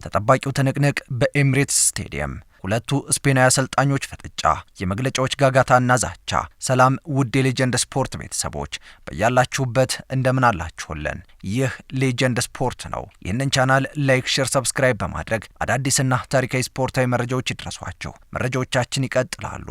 ተጠባቂው ትንቅንቅ በኤምሬትስ ስቴዲየም ሁለቱ ስፔናዊ አሰልጣኞች ፍጥጫ፣ የመግለጫዎች ጋጋታና ዛቻ። ሰላም ውድ የሌጀንድ ስፖርት ቤተሰቦች በያላችሁበት እንደምን አላችሁልን? ይህ ሌጀንድ ስፖርት ነው። ይህንን ቻናል ላይክ፣ ሼር፣ ሰብስክራይብ በማድረግ አዳዲስና ታሪካዊ ስፖርታዊ መረጃዎች ይድረሷችሁ። መረጃዎቻችን ይቀጥላሉ።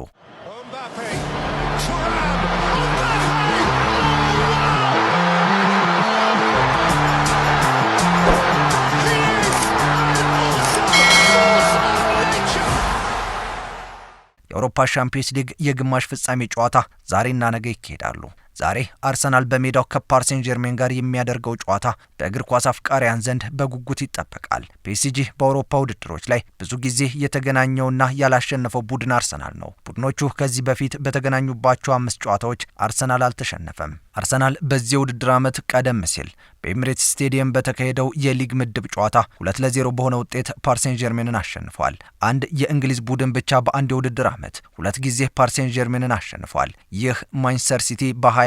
የአውሮፓ ሻምፒዮንስ ሊግ የግማሽ ፍጻሜ ጨዋታ ዛሬና ነገ ይካሄዳሉ። ዛሬ አርሰናል በሜዳው ከፓሪስ ሴን ጀርሜን ጋር የሚያደርገው ጨዋታ በእግር ኳስ አፍቃሪያን ዘንድ በጉጉት ይጠበቃል። ፒኤስጂ በአውሮፓ ውድድሮች ላይ ብዙ ጊዜ የተገናኘውና ያላሸነፈው ቡድን አርሰናል ነው። ቡድኖቹ ከዚህ በፊት በተገናኙባቸው 5 ጨዋታዎች አርሰናል አልተሸነፈም። አርሰናል በዚህ ውድድር ዓመት ቀደም ሲል በኤምሬትስ ስቴዲየም በተካሄደው የሊግ ምድብ ጨዋታ 2-0 በሆነ ውጤት ፓሪስ ሴን ጀርሜንን አሸንፏል። አንድ የእንግሊዝ ቡድን ብቻ በአንድ የውድድር ዓመት 2 ጊዜ ፓሪስ ሴን ጀርሜንን አሸንፏል። ይህ ማንቸስተር ሲቲ በ2020ና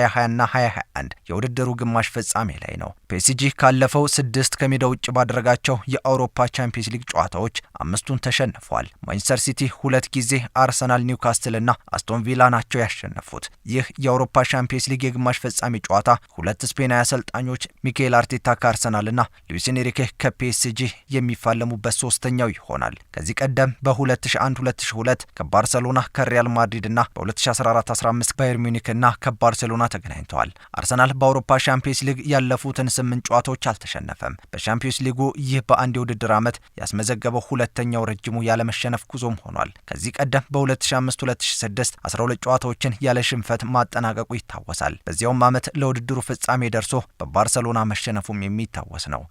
2021 የውድድሩ ግማሽ ፍጻሜ ላይ ነው። ፒኤስጂ ካለፈው 6 ከሜዳ ውጭ ባደረጋቸው የአውሮፓ ቻምፒየንስ ሊግ ጨዋታዎች 5ቱን ተሸንፏል። ማንቸስተር ሲቲ 2 ጊዜ፣ አርሰናል፣ ኒውካስትልና አስቶን ቪላ ናቸው ያሸነፉት። ይህ የአውሮፓ ቻምፒየንስ ሊግ የግማሽ ፍጻሜ ጨዋታ 2 ስፔናዊ አሰልጣኞች ሚኬል አርቴታ ከአርሰናልና ሉዊስ ኤንሪኬ ከፒኤስጂ የሚፋለሙበት 3ኛው ይሆናል። ከዚህ ቀደም በ2001-2002 ከባርሰሎና ከሪያል ማድሪድና በ2014-15 ባየር ሚዩኒክና ከባርሰሎና ተገናኝተዋል። አርሰናል በአውሮፓ ቻምፒየንስ ሊግ ያለፉትን 8 ጨዋታዎች አልተሸነፈም። በቻምፒየንስ ሊጉ ይህ በአንድ የውድድር ዓመት ያስመዘገበው 2ኛው ረጅሙ ያለመሸነፍ ጉዞም ሆኗል። ከዚህ ቀደም በ2005-2006 12 ጨዋታዎችን ያለ ሽንፈት ማጠናቀቁ ይታወሳል። በዚያውም ዓመት ለውድድሩ ፍጻሜ ደርሶ በባርሰሎና መሸነፉም የሚታወስ ነው።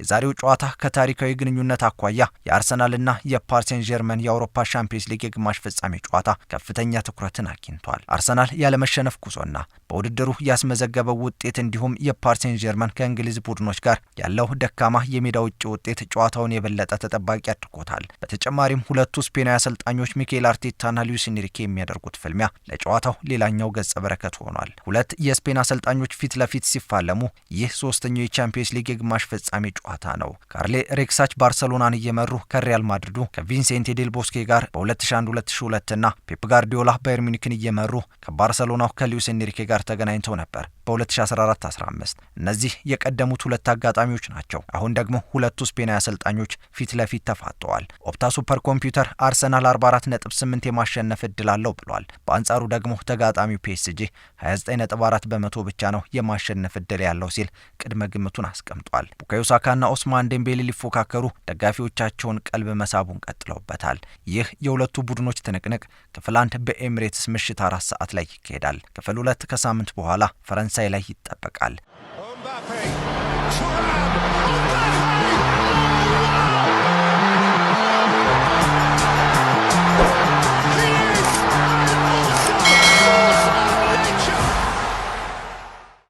የዛሬው ጨዋታ ከታሪካዊ ግንኙነት አኳያ የአርሰናልና የፓሪስ ሴን ጀርሜን የአውሮፓ ሻምፒዮንስ ሊግ የግማሽ ፍጻሜ ጨዋታ ከፍተኛ ትኩረትን አግኝቷል። አርሰናል ያለመሸነፍ ጉዞና በውድድሩ ያስመዘገበው ውጤት እንዲሁም የፓሪስ ሴን ጀርሜን ከእንግሊዝ ቡድኖች ጋር ያለው ደካማ የሜዳ ውጭ ውጤት ጨዋታውን የበለጠ ተጠባቂ አድርጎታል። በተጨማሪም ሁለቱ ስፔናዊ አሰልጣኞች ሚኬል አርቴታና ሉዊስ ኤንሪኬ የሚያደርጉት ፍልሚያ ለጨዋታው ሌላኛው ገጸ በረከት ሆኗል። ሁለት የስፔን አሰልጣኞች ፊት ለፊት ሲፋለሙ ይህ 3ኛው የቻምፒዮንስ ሊግ የግማሽ ፍጻሜ ጨዋታ ነው። ካርሌ ሬክሳች ባርሰሎናን እየመሩ ከሪያል ማድሪዱ ከቪንሴንቴ ዴል ቦስኬ ጋር በ2001-2002 እና ፔፕ ጋርዲዮላ ባየር ሚዩኒክን እየመሩ ከባርሰሎናው ከሉዊስ ኤንሪኬ ጋር ተገናኝተው ነበር በ2014-15። እነዚህ የቀደሙት 2 አጋጣሚዎች ናቸው። አሁን ደግሞ ሁለቱ ስፔናዊ አሰልጣኞች ፊት ለፊት ተፋጠዋል። ኦፕታ ሱፐር ኮምፒውተር አርሰናል 44.8 የማሸነፍ እድል አለው ብሏል። በአንጻሩ ደግሞ ተጋጣሚው ፒኤስጂ 29.4 በመቶ ብቻ ነው የማሸነፍ እድል ያለው ሲል ቅድመ ግምቱን አስቀምጧል። ቡካዮ ሳካና ኦስማን ዴምቤሌ ሊፎካከሩ ደጋፊዎቻቸውን ቀልብ መሳቡን ቀጥለውበታል። ይህ የሁለቱ ቡድኖች ትንቅንቅ ክፍል 1 በኤምሬትስ ምሽት 4 ሰዓት ላይ ይካሄዳል። ክፍል 2 ከሳምንት በኋላ ፈረንሳይ ላይ ይጠበቃል።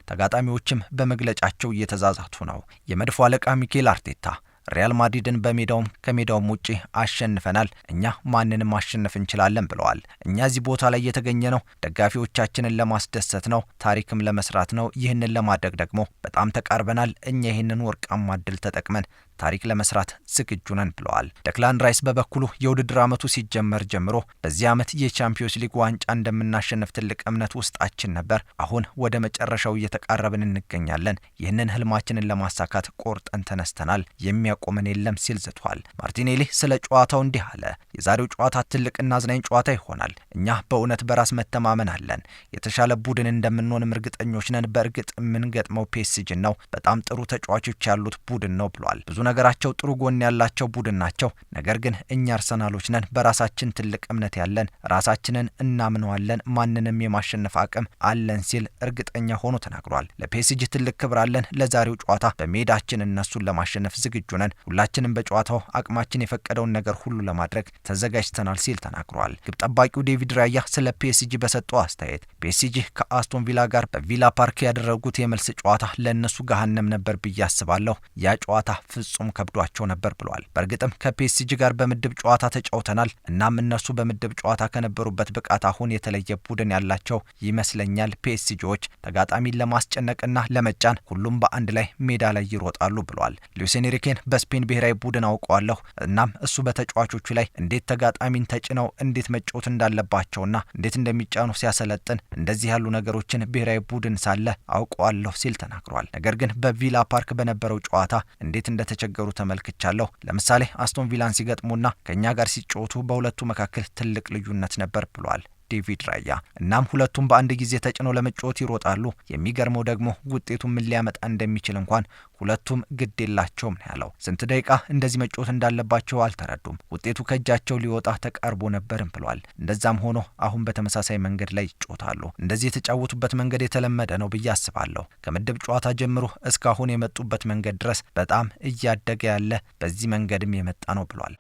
ተጋጣሚዎችም በመግለጫቸው እየተዛዛቱ ነው። የመድፎ አለቃ ሚኬል አርቴታ ሪያል ማድሪድን በሜዳውም ከሜዳውም ውጪ አሸንፈናል፣ እኛ ማንንም ማሸነፍ እንችላለን ብለዋል። እኛ እዚህ ቦታ ላይ የተገኘ ነው ደጋፊዎቻችንን ለማስደሰት ነው፣ ታሪክም ለመስራት ነው። ይህንን ለማድረግ ደግሞ በጣም ተቃርበናል። እኛ ይህንን ወርቃማ ዕድል ተጠቅመን ታሪክ ለመስራት ዝግጁ ነን ብለዋል። ደክላን ራይስ በበኩሉ የውድድር ዓመቱ ሲጀመር ጀምሮ በዚህ ዓመት የቻምፒዮንስ ሊግ ዋንጫ እንደምናሸንፍ ትልቅ እምነት ውስጣችን ነበር። አሁን ወደ መጨረሻው እየተቃረብን እንገኛለን። ይህንን ህልማችንን ለማሳካት ቆርጠን ተነስተናል። የሚያቆመን የለም ሲል ዝቷል። ማርቲኔሊ ስለ ጨዋታው እንዲህ አለ። የዛሬው ጨዋታ ትልቅና አዝናኝ ጨዋታ ይሆናል። እኛ በእውነት በራስ መተማመን አለን። የተሻለ ቡድን እንደምንሆንም እርግጠኞች ነን። በእርግጥ የምንገጥመው ፒኤስጂን ነው። በጣም ጥሩ ተጫዋቾች ያሉት ቡድን ነው ብሏል። ብዙ ነገራቸው ጥሩ ጎን ያላቸው ቡድን ናቸው። ነገር ግን እኛ አርሰናሎች ነን፣ በራሳችን ትልቅ እምነት ያለን፣ ራሳችንን እናምነዋለን፣ ማንንም የማሸነፍ አቅም አለን ሲል እርግጠኛ ሆኖ ተናግሯል። ለፒኤስጂ ትልቅ ክብር አለን። ለዛሬው ጨዋታ በሜዳችን እነሱን ለማሸነፍ ዝግጁ ነን። ሁላችንም በጨዋታው አቅማችን የፈቀደውን ነገር ሁሉ ለማድረግ ተዘጋጅተናል ሲል ተናግሯል። ግብ ጠባቂው ዴቪድ ራያ ስለ ፒኤስጂ በሰጠው አስተያየት ፒኤስጂ ከአስቶን ቪላ ጋር በቪላ ፓርክ ያደረጉት የመልስ ጨዋታ ለእነሱ ገሃነም ነበር ብዬ አስባለሁ። ያ ጨዋታ ፍጹም ከብዷቸው ነበር ብሏል። በእርግጥም ከፒኤስጂ ጋር በምድብ ጨዋታ ተጫውተናል። እናም እነሱ በምድብ ጨዋታ ከነበሩበት ብቃት አሁን የተለየ ቡድን ያላቸው ይመስለኛል። ፒኤስጂዎች ተጋጣሚን ለማስጨነቅና ለመጫን ሁሉም በአንድ ላይ ሜዳ ላይ ይሮጣሉ ብሏል። ሉዊስ ኤንሪኬን በስፔን ብሔራዊ ቡድን አውቀዋለሁ። እናም እሱ በተጫዋቾቹ ላይ እንዴት ተጋጣሚን ተጭነው እንዴት መጫወት እንዳለባቸውና እንዴት እንደሚጫኑ ሲያሰለጥን እንደዚህ ያሉ ነገሮችን ብሔራዊ ቡድን ሳለ አውቀዋለሁ ሲል ተናግሯል። ነገር ግን በቪላ ፓርክ በነበረው ጨዋታ እንዴት እንደተቸገሩ ተመልክቻለሁ። ለምሳሌ አስቶን ቪላን ሲገጥሙና ከኛ ጋር ሲጫወቱ በሁለቱ መካከል ትልቅ ልዩነት ነበር ብሏል ዴቪድ ራያ። እናም ሁለቱም በአንድ ጊዜ ተጭነው ለመጫወት ይሮጣሉ። የሚገርመው ደግሞ ውጤቱ ምን ሊያመጣ እንደሚችል እንኳን ሁለቱም ግድ የላቸውም ነው ያለው። ስንት ደቂቃ እንደዚህ መጫወት እንዳለባቸው አልተረዱም። ውጤቱ ከእጃቸው ሊወጣ ተቃርቦ ነበርም ብሏል። እንደዛም ሆኖ አሁን በተመሳሳይ መንገድ ላይ ይጫወታሉ። እንደዚህ የተጫወቱበት መንገድ የተለመደ ነው ብዬ አስባለሁ። ከምድብ ጨዋታ ጀምሮ እስካሁን የመጡበት መንገድ ድረስ በጣም እያደገ ያለ በዚህ መንገድም የመጣ ነው ብሏል።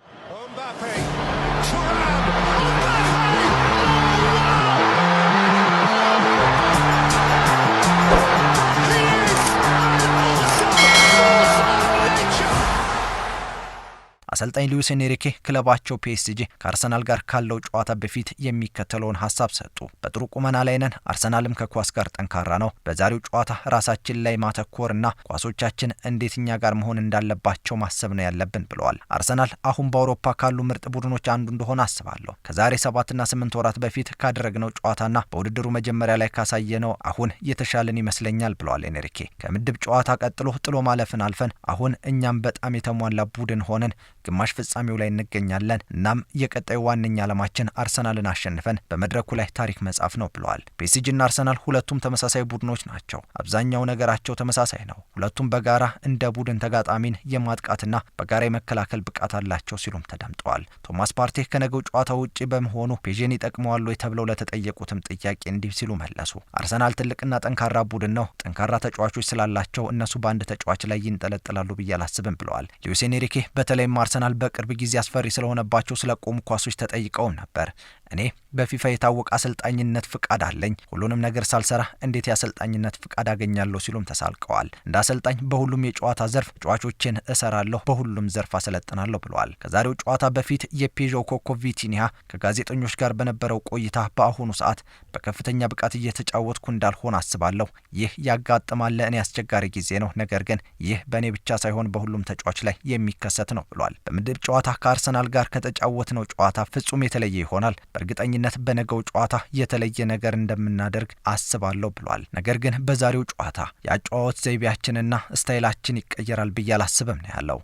አሰልጣኝ ሉዊስ ኤንሪኬ ክለባቸው ፒኤስጂ ከአርሰናል ጋር ካለው ጨዋታ በፊት የሚከተለውን ሀሳብ ሰጡ። በጥሩ ቁመና ላይ ነን። አርሰናልም ከኳስ ጋር ጠንካራ ነው። በዛሬው ጨዋታ ራሳችን ላይ ማተኮርና ኳሶቻችን እንዴት እኛ ጋር መሆን እንዳለባቸው ማሰብ ነው ያለብን ብለዋል። አርሰናል አሁን በአውሮፓ ካሉ ምርጥ ቡድኖች አንዱ እንደሆነ አስባለሁ። ከዛሬ 7 እና 8 ወራት በፊት ካደረግነው ጨዋታና በውድድሩ መጀመሪያ ላይ ካሳየነው አሁን የተሻለን ይመስለኛል ብለዋል ኤንሪኬ። ከምድብ ጨዋታ ቀጥሎ ጥሎ ማለፍን አልፈን አሁን እኛም በጣም የተሟላ ቡድን ሆነን ግማሽ ፍጻሜው ላይ እንገኛለን። እናም የቀጣዩ ዋነኛ ዓላማችን አርሰናልን አሸንፈን በመድረኩ ላይ ታሪክ መጻፍ ነው ብለዋል። ፒኤስጂና አርሰናል ሁለቱም ተመሳሳይ ቡድኖች ናቸው። አብዛኛው ነገራቸው ተመሳሳይ ነው። ሁለቱም በጋራ እንደ ቡድን ተጋጣሚን የማጥቃትና በጋራ የመከላከል ብቃት አላቸው ሲሉም ተደምጠዋል። ቶማስ ፓርቴ ከነገው ጨዋታ ውጪ በመሆኑ ፔዥን ይጠቅመዋል ወይ ተብለው ለተጠየቁትም ጥያቄ እንዲህ ሲሉ መለሱ። አርሰናል ትልቅና ጠንካራ ቡድን ነው። ጠንካራ ተጫዋቾች ስላላቸው እነሱ በአንድ ተጫዋች ላይ ይንጠለጠላሉ ብዬ አላስብም ብለዋል። ሉዊስ ኤንሪኬ በተለይም አርሰናል በቅርብ ጊዜ አስፈሪ ስለሆነባቸው ስለቆሙ ኳሶች ተጠይቀውም ነበር። እኔ በፊፋ የታወቀ አሰልጣኝነት ፍቃድ አለኝ። ሁሉንም ነገር ሳልሰራ እንዴት የአሰልጣኝነት ፍቃድ አገኛለሁ ሲሉም ተሳልቀዋል። እንደ አሰልጣኝ በሁሉም የጨዋታ ዘርፍ ተጫዋቾችን እሰራለሁ፣ በሁሉም ዘርፍ አሰለጥናለሁ ብለዋል። ከዛሬው ጨዋታ በፊት የፔዦ ኮከብ ቪቲኒያ ከጋዜጠኞች ጋር በነበረው ቆይታ በአሁኑ ሰዓት በከፍተኛ ብቃት እየተጫወትኩ እንዳልሆን አስባለሁ። ይህ ያጋጥማል፣ ለእኔ አስቸጋሪ ጊዜ ነው። ነገር ግን ይህ በእኔ ብቻ ሳይሆን በሁሉም ተጫዋች ላይ የሚከሰት ነው ብሏል። በምድብ ጨዋታ ከአርሰናል ጋር ከተጫወትነው ጨዋታ ፍጹም የተለየ ይሆናል። በእርግጠኝነት በነገው ጨዋታ የተለየ ነገር እንደምናደርግ አስባለሁ ብሏል። ነገር ግን በዛሬው ጨዋታ የአጨዋወት ዘይቤያችንና ስታይላችን ይቀየራል ብዬ አላስብም ነው ያለው።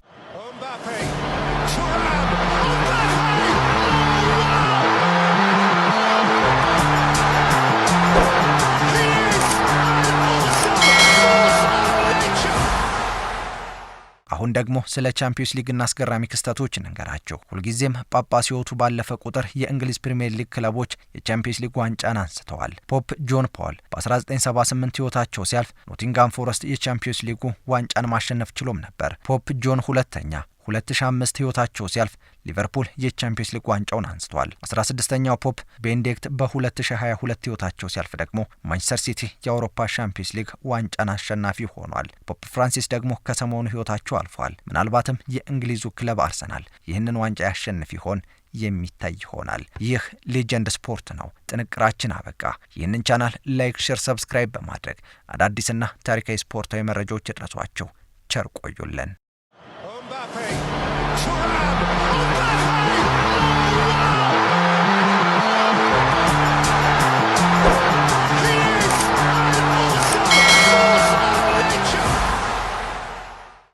አሁን ደግሞ ስለ ቻምፒዮንስ ሊግና አስገራሚ ክስተቶች እንንገራቸው። ሁልጊዜም ጳጳስ ሕይወቱ ባለፈ ቁጥር የእንግሊዝ ፕሪሚየር ሊግ ክለቦች የቻምፒዮንስ ሊግ ዋንጫን አንስተዋል። ፖፕ ጆን ፖል በ1978 ሕይወታቸው ሲያልፍ ኖቲንጋም ፎረስት የቻምፒዮንስ ሊጉ ዋንጫን ማሸነፍ ችሎም ነበር። ፖፕ ጆን ሁለተኛ 2005 ሕይወታቸው ሲያልፍ ሊቨርፑል የቻምፒዮንስ ሊግ ዋንጫውን አንስቷል። 16ኛው ፖፕ ቤኔዲክት በ2022 ሕይወታቸው ሲያልፍ ደግሞ ማንቸስተር ሲቲ የአውሮፓ ቻምፒዮንስ ሊግ ዋንጫን አሸናፊ ሆኗል። ፖፕ ፍራንሲስ ደግሞ ከሰሞኑ ሕይወታቸው አልፏል። ምናልባትም የእንግሊዙ ክለብ አርሰናል ይህንን ዋንጫ ያሸንፍ ይሆን? የሚታይ ይሆናል። ይህ ሌጀንድ ስፖርት ነው። ጥንቅራችን አበቃ። ይህንን ቻናል ላይክ፣ ሼር፣ ሰብስክራይብ በማድረግ አዳዲስና ታሪካዊ ስፖርታዊ መረጃዎች ይድረሷችሁ። ቸር ቆዩልን።